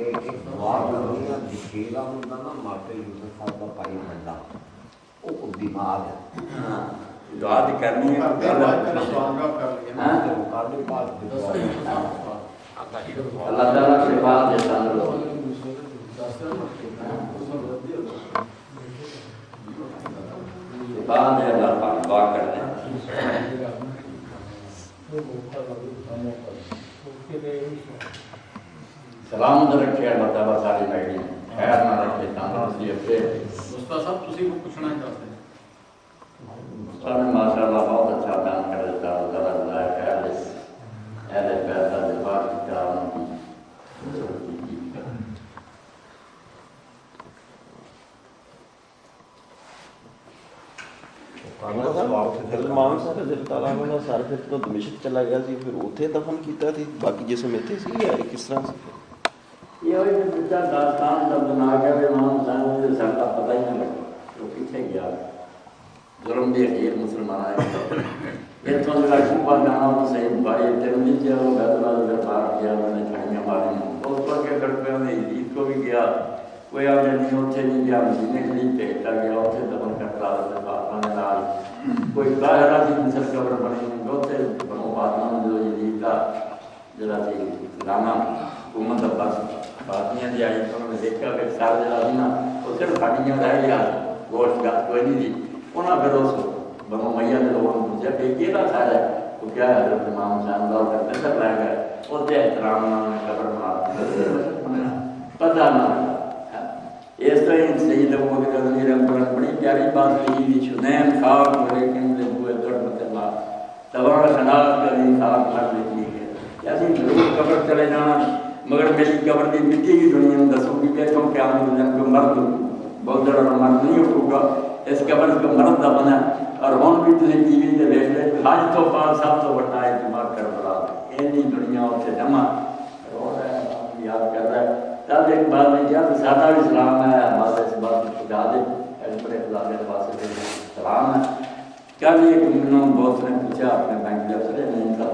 ایک دعا کرنی ہے دکھیلا ہوتا نا ماتے یوسف صاحب کا پائی بندہ وہ دماغ ہے دعا بھی کرنی ہے اللہ تعالیٰ سے بات دیتا ہے بعد ہے اللہ پاک دعا کرتے ہیں سلامت رکھے اللہ تعالیٰ ساری بیٹھی خیر نہ رکھے تندرستی رکھے استاد صاحب تسی کو پوچھنا چاہتے ہیں استاد نے ماشاءاللہ بہت اچھا بیان کر دیتا اللہ تعالیٰ جزائے خیر اہل بیت کا دفاع کیا ان کی سلمان صاحب رضی اللہ عنہ سارے پھر تو دمشق چلا گیا سی پھر اوتھے دفن کیتا تھی باقی جسم ایتھے سی یا کس طرح سے یہ ہوئی کہ بچہ داستان جب بنا کے امام حسین نے سر کا پتہ ہی نہ لگا وہ پیچھے گیا ظلم بھی غیر مسلمان آئے یہ تو میرا شوبہ جانا وہ صحیح بھائی ترمذی جو بیت اللہ جو پار کیا میں نے چھڑیاں ماری اس پر کے گھر پہ میں عید کو بھی گیا کوئی آگے نہیں اتھے نہیں گیا مدینے کے لیے بھیجتا گیا اتھے دفن کرتا رہتا فاطمہ نے نال کوئی ظاہرہ سی مصر قبر بنی اتھے بنو فاطمہ جو یزید کا جڑا سی لانا حکومت عباس فاطمیہ دی آئی تو انہوں نے دیکھا کہ سار جڑا سی نا وہ صرف ہڈیاں رہ گیا گوشت گاس کوئی نہیں دی انہاں پھر اس بنو میاں نے لوگوں نے پوچھا کہ یہ نہ سارا ہے تو کیا حضرت امام حسین اللہ کرتے سب رہ گئے اتھے احترام نے قبر بنا پتہ نہ اس طرح سید ابو بکر رضی اللہ عنہ بڑی پیاری بات کہی تھی شنین خاک لیکن لبوئے درمت اللہ تبار خناق کری خاک مر لکھی ہے ایسی ضرور قبر چلے جانا مگر میری قبر دی مٹی کی دنیا میں دسوں کی بیٹھوں کہ آمد دن کو مرد بہت ذرا مرد نہیں ہوگا اس قبر کو مرد دا بنا اور ہون بھی تنہیں ٹی وی دے بیٹھ رہے حج تو پاک صاحب تو بڑھنا ہے دماغ کر بڑا اینی دنیا سے جمع رو رہا ہے یاد کر رہا ہے تب ایک بات نہیں کیا تو سادہ بھی سلام ہے ہمارے اس بات کو خدا دے ایک بڑے خدا دے واسطے سلام ہے کل ایک منوں دوست نے پوچھا اپنے بینک کے افسر نہیں تھا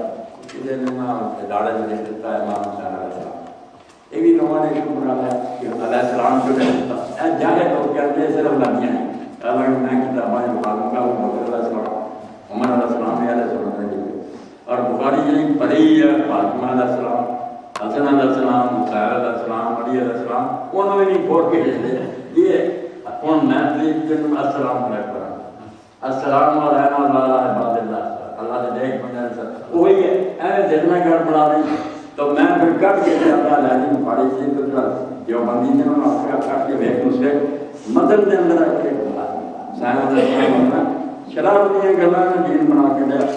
کسی نے ادارے میں لکھ دیتا ہے امام حسین علیہ السلام یہ بھی لوگوں نے کیوں بنا ہے کہ علیہ السلام کو لکھ دیتا جاہے لوگ کہتے ہیں صرف لڑکیاں ہیں اگر میں کتابیں بخاروں کا وہ بکر علیہ السلام عمر علیہ السلام علیہ السلام نے لکھے اور بخاری یہی پڑھی ہے فاطمہ علیہ السلام حسن علیہ السلام حسین علیہ السلام علی علیہ السلام انہوں نے نہیں کھوڑ کے لکھتے یہ کون میں دن السلام علیکم السلام علیکم اللہ عباد اللہ نے دیکھ بندہ سر وہی ہے اے دل میں گھر بنا رہی تو میں پھر کٹ کے جاتا لہذی پاڑی سے تو جو بندی نے انہوں نے کٹ کے بھیک اسے مدد دے اندر رکھ کے بنا سائن علیہ السلام شراب دیا گلا نے دین بنا کے دیا